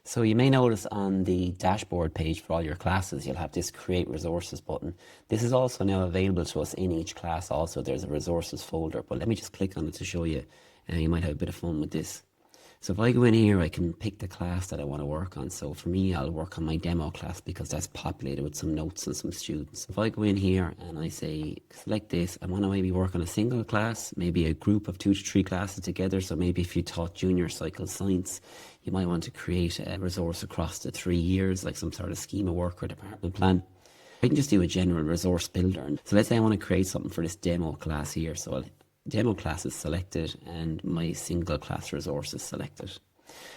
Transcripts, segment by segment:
So you may notice on the dashboard page for all your classes, you'll have this create resources button. This is also now available to us in each class. Also, there's a resources folder, but let me just click on it to show you, and you might have a bit of fun with this. So if I go in here, I can pick the class that I want to work on. So for me, I'll work on my demo class because that's populated with some notes and some students. If I go in here and I say, select this, I want to maybe work on a single class, maybe a group of 2 to 3 classes together. So maybe if you taught junior cycle science, you might want to create a resource across the 3 years, like some sort of schema work or department plan. I can just do a general resource builder. So let's say I want to create something for this demo class here. So demo class is selected and my single class resource is selected.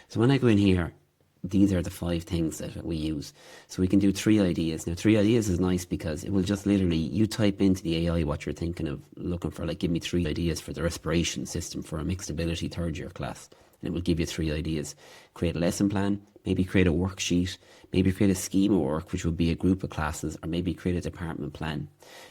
So when I go in here, these are the 5 things that we use. So we can do 3 ideas. Now 3 ideas is nice because it will just literally, you type into the AI what you're thinking of looking for, like give me 3 ideas for the respiration system for a mixed ability 3rd year class. And it will give you 3 ideas. Create a lesson plan, maybe create a worksheet, maybe create a schema work, which would be a group of classes, or maybe create a department plan.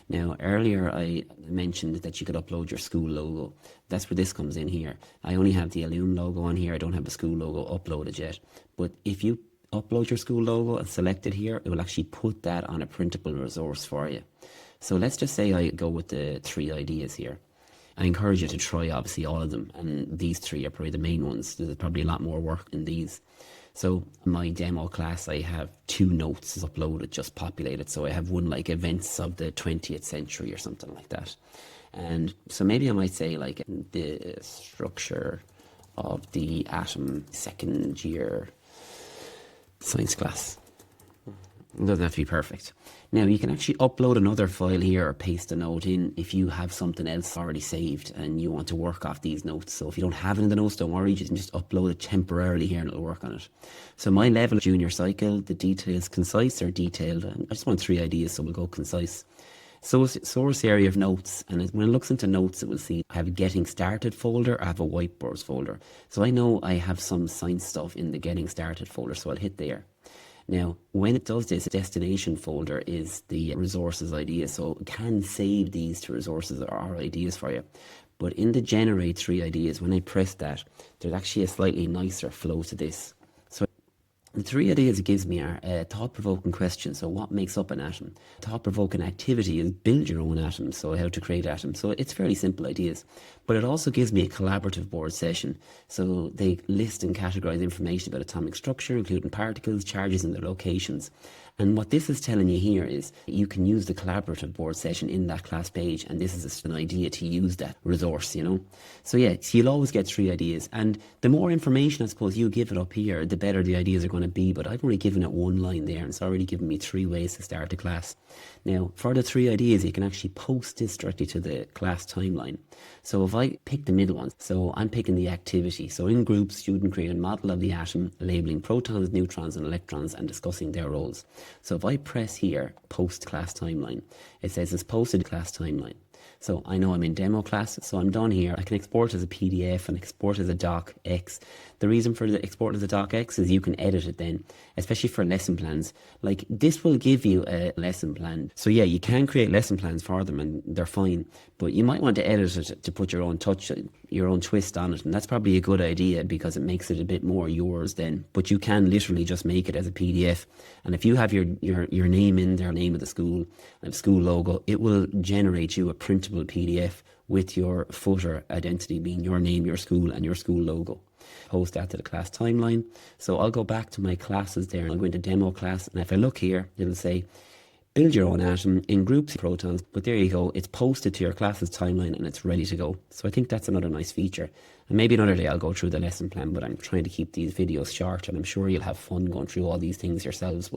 Now, earlier I mentioned that you could upload your school logo. That's where this comes in here. I only have the Elume logo on here. I don't have the school logo uploaded yet. But if you upload your school logo and select it here, it will actually put that on a printable resource for you. So let's just say I go with the 3 ideas here. I encourage you to try obviously all of them, and these 3 are probably the main ones. There's probably a lot more work in these. So my demo class, I have 2 notes uploaded, just populated. So I have one like events of the 20th century or something like that. And so maybe I might say like the structure of the atom 2nd year science class. It doesn't have to be perfect. Now you can actually upload another file here or paste a note in if you have something else already saved and you want to work off these notes. So if you don't have it in the notes, don't worry, you can just upload it temporarily here and it'll work on it. So my level of junior cycle, the details concise or detailed. I just want 3 ideas, so we'll go concise. So source area of notes, and when it looks into notes, it will see I have a getting started folder, I have a whiteboards folder. So I know I have some science stuff in the getting started folder, so I'll hit there. Now, when it does this, destination folder is the resources idea, so it can save these to resources or ideas for you. But in the generate 3 ideas, when I press that, there's actually a slightly nicer flow to this. So the 3 ideas it gives me are thought-provoking questions, so what makes up an atom? Thought-provoking activity is build your own atom, so how to create atoms. So it's fairly simple ideas. But it also gives me a collaborative board session. So they list and categorize information about atomic structure, including particles, charges, and their locations. And what this is telling you here is you can use the collaborative board session in that class page, and this is just an idea to use that resource, you know. So yeah, so you'll always get 3 ideas, and the more information I suppose you give it up here, the better the ideas are going to be. But I've only given it 1 line there, and it's already given me 3 ways to start the class. Now, for the 3 ideas, you can actually post this directly to the class timeline. So if I pick the middle one, so I'm picking the activity. So in groups, student create a model of the atom, labeling protons, neutrons, and electrons, and discussing their roles. So if I press here, post class timeline, it says it's posted class timeline. So I know I'm in demo class, so I'm done here. I can export as a PDF and export as a docx. The reason for the export as a docx is you can edit it then, especially for lesson plans. Like this will give you a lesson plan. So yeah, you can create lesson plans for them and they're fine, but you might want to edit it to put your own touch, your own twist on it. And that's probably a good idea because it makes it a bit more yours then. But you can literally just make it as a PDF. And if you have your name in there, name of the school, and school logo, it will generate you a printable PDF with your footer identity being your name, your school, and your school logo. Post that to the class timeline. So I'll go back to my classes there and I'll go into demo class, and if I look here, it'll say build your own atom in groups of protons. But there you go, it's posted to your class's timeline and it's ready to go. So I think that's another nice feature. And maybe another day I'll go through the lesson plan, but I'm trying to keep these videos short, and I'm sure you'll have fun going through all these things yourselves.